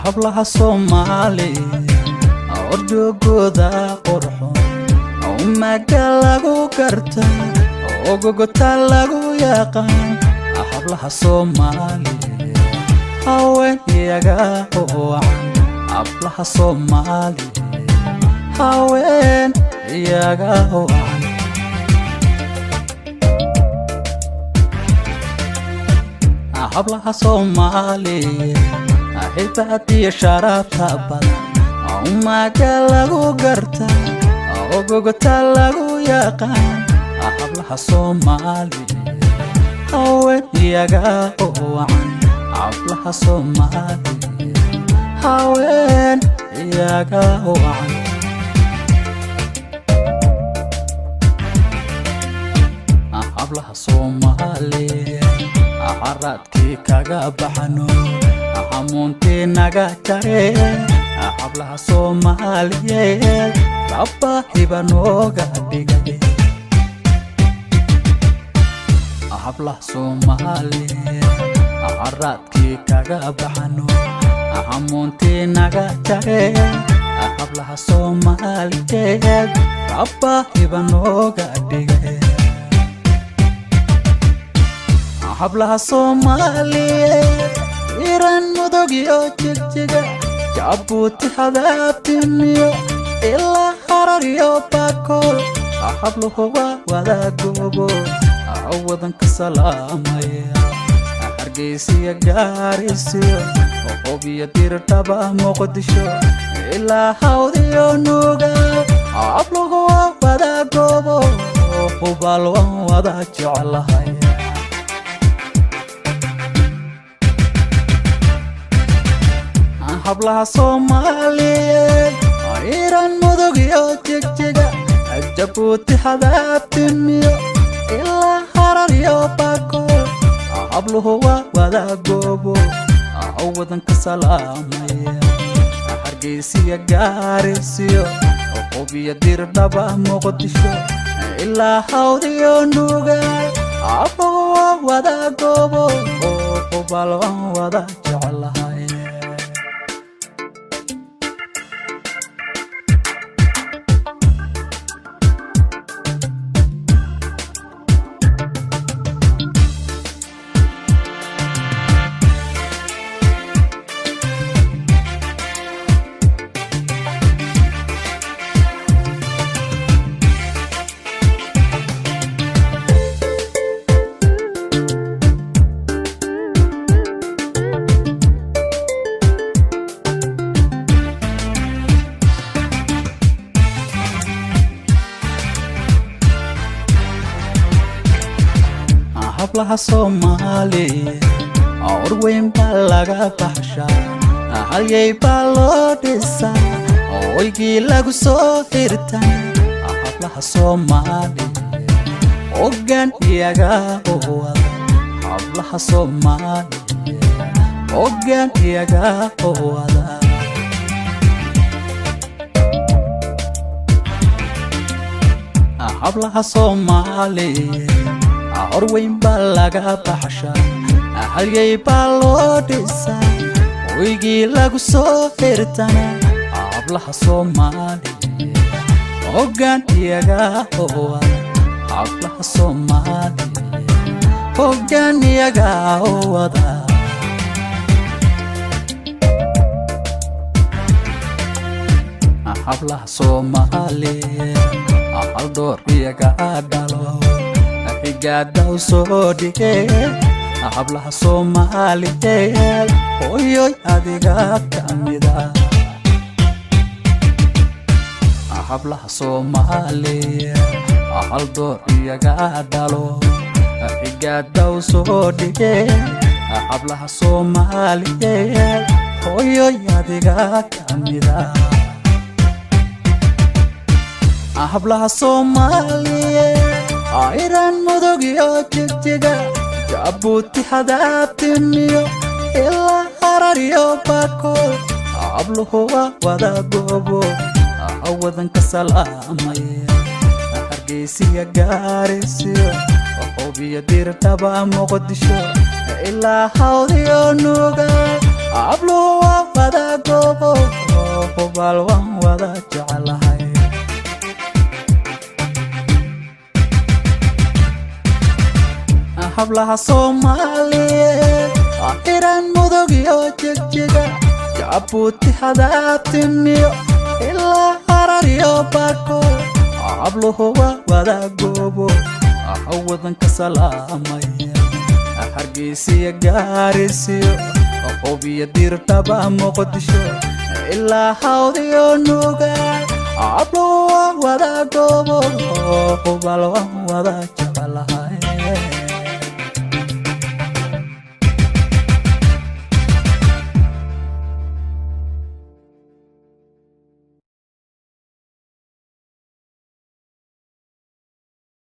hablaha Soomaaliyeed ordogooda qurxoon umaga lagu gartaa ogogota lagu yaqaan hablaha Soomaaliyeed haween iyaga wacan hablaha Soomaaliyeed haween iyaga wacan hablaha Soomaaliyeed هبتي شرفها بدن umaga lagu gartaa ogogota lagu yaqaan hablaha Soomaaliyeed haween iyaga wacan hablaha Soomaaliyeed haween iyaga wacan hablaha Soomaaliyeed haradkii kaga baxano hamunti naga jare hablaha Soomaaliyeed rabba hibanoga dhigay hablaha Soomaaliyeed haradkii kaga baxano hamunti naga jare hablaha Soomaaliyeed rabba hibanoga dhigay hablaha Soomaaliyeed iran mudugyo jigjiga jabuuti hadaabtiniyo ilaa harariyo bakool habluhu wada goobo wadanka salaamaya hargeysiya gaarisiyo hubiya dirdhaba muqdisho ilaa hawdiyo nuuga habluhu wada goobo hubalwan wada jeclahay hablaha Soomaaliyeed iran mudugyo jigjiga jabuuti hadaabtiniyo ilaa harariyo bakool habluhu wada goobo wadanka salaamaya hargeysiya gaarisiyo hubiya dirdhaba muqdisho ilaa hawdiyo nuuga habluhu wada goobo hubalwan wada jeclahay hablaha Soomaaliyeed orweyn baa laga baxshaa halyay baa loo dhisaa oygii lagu soo xirtan hablaha Soomaaliyeed ogaan iyaga wada hablaha Soomaaliyeed ogaan iyaga wada hablaha Soomaaliyeed orweyn baa laga baxshaa halyay baa loo dhisaa oygii lagu soo xirtan hablaha Soomaaliyeed ogaan iyaga wada hablaha Soomaaliyeed ogaan iyaga wada hablaha Soomaaliyeed hal door iyaga dhalo gadaw soo dhigay hablaha Soomaaliyeed hooyoy adiga kamida hablaha Soomaaliyeed hal door iyaga dhalo xigaada u soo dhigay hablaha Soomaaliyeed hooyoyadiga kamida hablaha Soomaaliyeed ayran mudug iyo jigjiga jabuuti hadaabtimiyo ilaa harar iyo bakool habluhu wada goobo wadanka salaamaya hargeysiya gaarisiyo hubiya diirtaba muqdisho ilaa hawdiyo nuuga habluhu wada goobo hubal waan wada jeclahay hablaha Soomaaliyeed ayran mudug iyo jigjiga jabuuti hadaabtimiyo ilaa harar iyo bakool habluhu wada goobo wadanka salaamaya hargeysiya gaarisiyo hubiya diirtaba muqdisho ilaa hawdiyo nuuga habluhu wada goobo hubal waan wada jeclahay